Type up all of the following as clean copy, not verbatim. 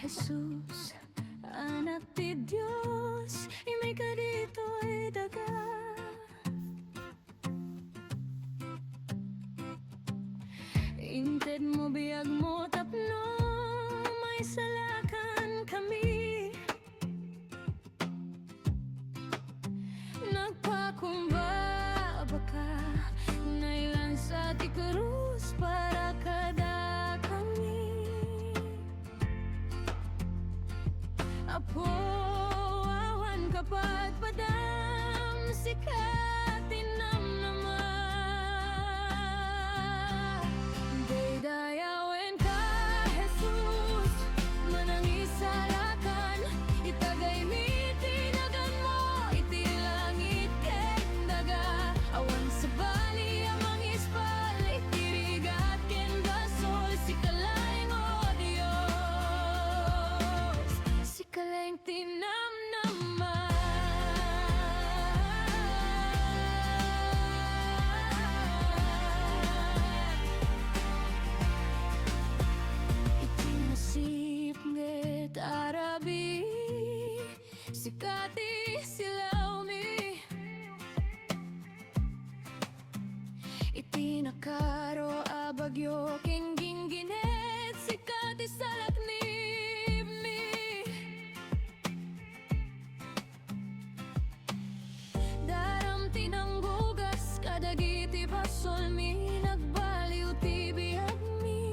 Hesus, anak ti Diyos, imay ka dito ay daga. Inted mo, biyag mo, tapno, may salakan kami. Nagpakumbaba ka, nailan sa ti krus para kada kami. Apo, awan kapat padam, sikat tinamnama. Daydayawin ka, Hesus, manangisalakan, itagay mi tinagan mo, iti langit ken daga. Awan sa bali amang ispal, itirigat ken gasol, sikalaing o Dios, sikalaing tinamnama. Itinasip nget arabi, sikati silaw mi. Itinakaro abagyo king gingginet, sikati salaknib mi. Daram tinanggugas, kadagiti basol mi, nagbaliw ti biyag mi.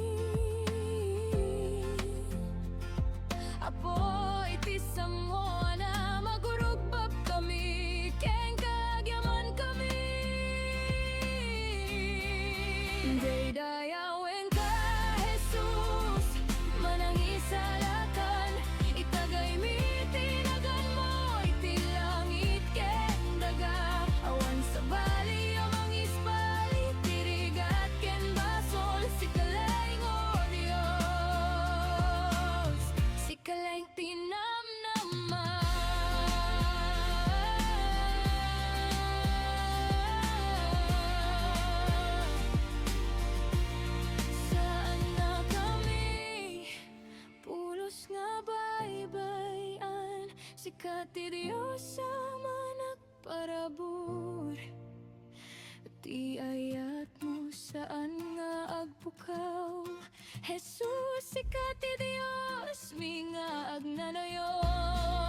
Apo, iti samo na magurugbab kami, ken kagyaman kami. Daydayawin ka, Hesus, manangisalakan, itagay mi tinagan mo, iti langit ken daga. Awan sa bali amang ispal, itirigat ken basol, sikalaing o Dios, sikalaing tinamnama. Saan na kami? Pulos nga baybayan, sikat ti Diyos sa manak parabur. Ti ayat mo saan nga agpukaw, Hesus, sikat ti Diyos, mi nga agnanayon.